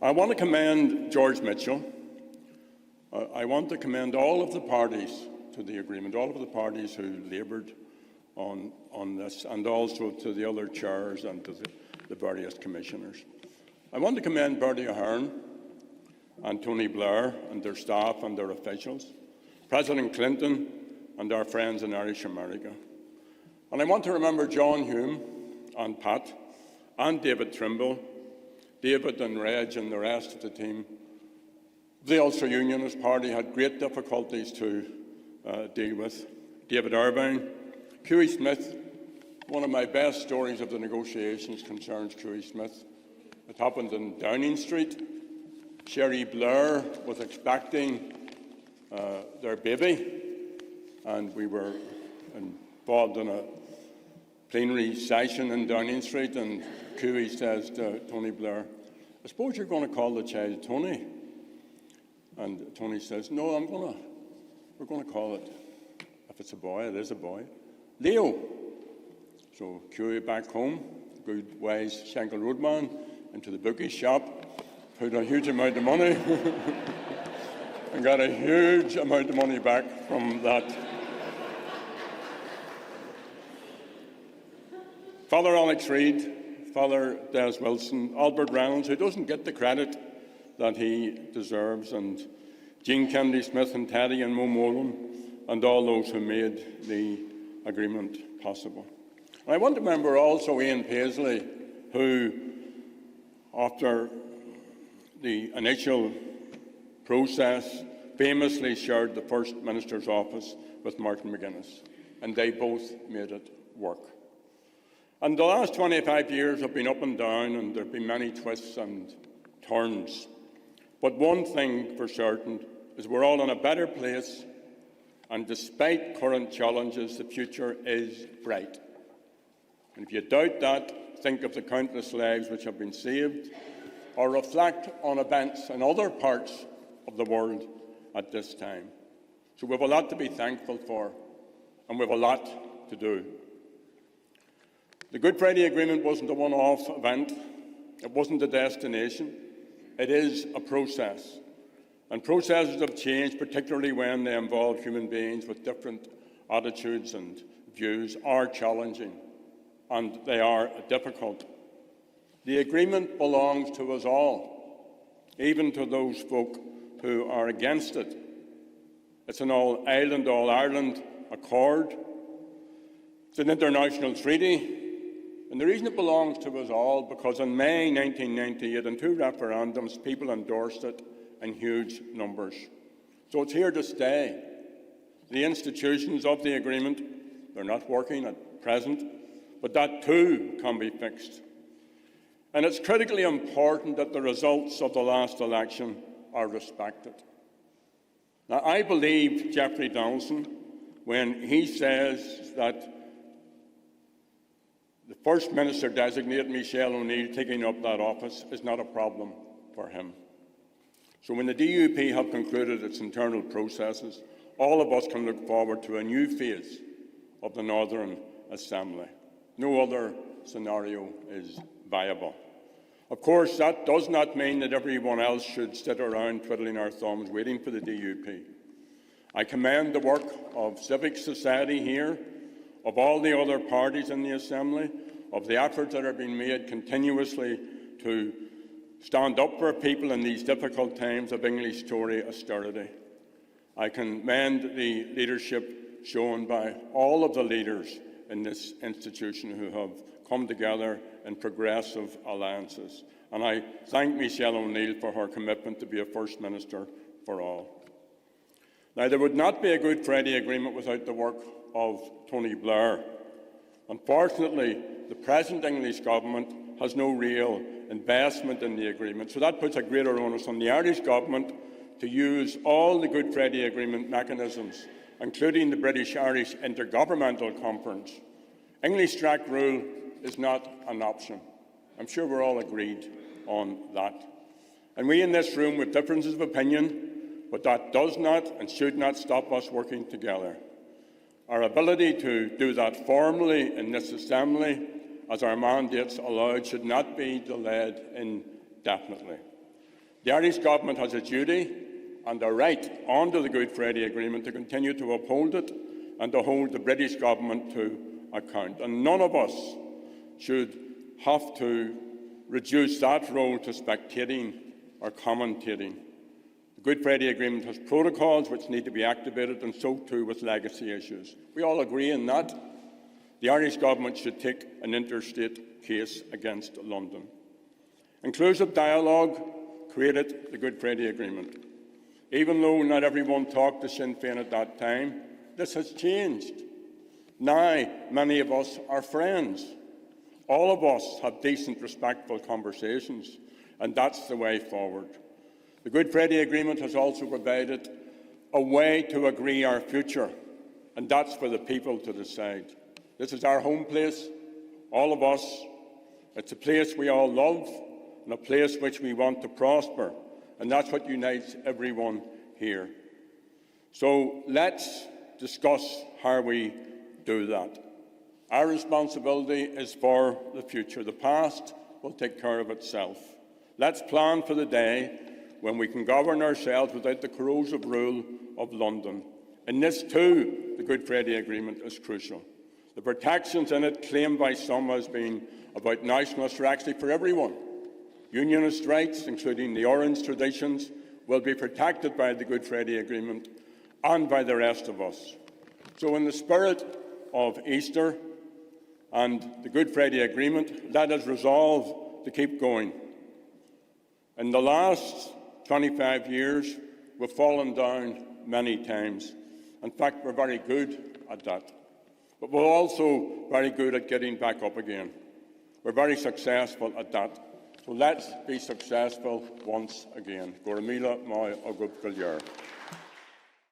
I want to commend George Mitchell. I want to commend all of the parties to the agreement, all of the parties who laboured on this, and also to the other chairs and to the various commissioners. I want to commend Bertie Ahern and Tony Blair and their staff and their officials, President Clinton and our friends in Irish America. And I want to remember John Hume and Pat and David Trimble, David and Reg and the rest of the team. The Ulster Unionist Party had great difficulties to deal with. David Irvine, Hughie Smith. One of my best stories of the negotiations concerns Hughie Smith. It happened in Downing Street. Sherry Blair was expecting their baby, and we were involved in a plenary session in Downing Street, and Hughie says to Tony Blair, "I suppose you're going to call the child Tony?" And Tony says, "No, we're going to call it, if it's a boy, it is a boy, Leo." So Hughie back home, good wise Shankill Roadman, into the bookie shop, put a huge amount of money, and got a huge amount of money back from that. Father Alex Reid, Father Des Wilson, Albert Reynolds, who doesn't get the credit that he deserves, and Jean Kennedy Smith and Teddy and Mo Molan, and all those who made the agreement possible. And I want to remember also Ian Paisley, who, after the initial process, famously shared the First Minister's office with Martin McGuinness, and they both made it work. And the last 25 years have been up and down, and there have been many twists and turns. But one thing for certain is we're all in a better place, and despite current challenges, the future is bright. And if you doubt that, think of the countless lives which have been saved, or reflect on events in other parts of the world at this time. So we have a lot to be thankful for, and we have a lot to do. The Good Friday Agreement wasn't a one-off event. It wasn't a destination. It is a process. And processes of change, particularly when they involve human beings with different attitudes and views, are challenging, and they are difficult. The agreement belongs to us all, even to those folk who are against it. It's an all-island, all-Ireland accord. It's an international treaty. And the reason it belongs to us all, because in May 1998, in 2 referendums, people endorsed it in huge numbers. So it's here to stay. The institutions of the agreement, they're not working at present, but that too can be fixed. And it's critically important that the results of the last election are respected. Now, I believe Jeffrey Donaldson when he says that the First Minister-designate, Michelle O'Neill, taking up that office is not a problem for him. So when the DUP have concluded its internal processes, all of us can look forward to a new phase of the Northern Assembly. No other scenario is viable. Of course, that does not mean that everyone else should sit around twiddling our thumbs waiting for the DUP. I commend the work of civic society here, of all the other parties in the Assembly, of the efforts that are being made continuously to stand up for people in these difficult times of English Tory austerity. I commend the leadership shown by all of the leaders in this institution who have come together in progressive alliances. And I thank Michelle O'Neill for her commitment to be a First Minister for all. Now, there would not be a Good Friday Agreement without the work of Tony Blair. Unfortunately, the present English government has no real investment in the agreement, so that puts a greater onus on the Irish government to use all the Good Friday Agreement mechanisms, including the British-Irish Intergovernmental Conference. English track rule is not an option. I'm sure we're all agreed on that. And we in this room have differences of opinion, but that does not and should not stop us working together. Our ability to do that formally in this Assembly, as our mandates allowed, should not be delayed indefinitely. The Irish Government has a duty and a right under the Good Friday Agreement to continue to uphold it and to hold the British Government to account. And none of us should have to reduce that role to spectating or commentating. The Good Friday Agreement has protocols which need to be activated, and so too with legacy issues. We all agree on that. The Irish Government should take an interstate case against London. Inclusive dialogue created the Good Friday Agreement. Even though not everyone talked to Sinn Féin at that time, this has changed. Now, many of us are friends. All of us have decent, respectful conversations, and that's the way forward. The Good Friday Agreement has also provided a way to agree our future, and that's for the people to decide. This is our home place, all of us. It's a place we all love, and a place which we want to prosper, and that's what unites everyone here. So let's discuss how we do that. Our responsibility is for the future. The past will take care of itself. Let's plan for the day when we can govern ourselves without the corrosive rule of London. In this too, the Good Friday Agreement is crucial. The protections in it, claimed by some as being about nationalists, are actually for everyone. Unionist rights, including the Orange traditions, will be protected by the Good Friday Agreement and by the rest of us. So in the spirit of Easter and the Good Friday Agreement, let us resolve to keep going. In the last 25 years, we've fallen down many times. In fact, we're very good at that. But we're also very good at getting back up again. We're very successful at that. So let's be successful once again. Go Ramila Mai Ogub Gallier.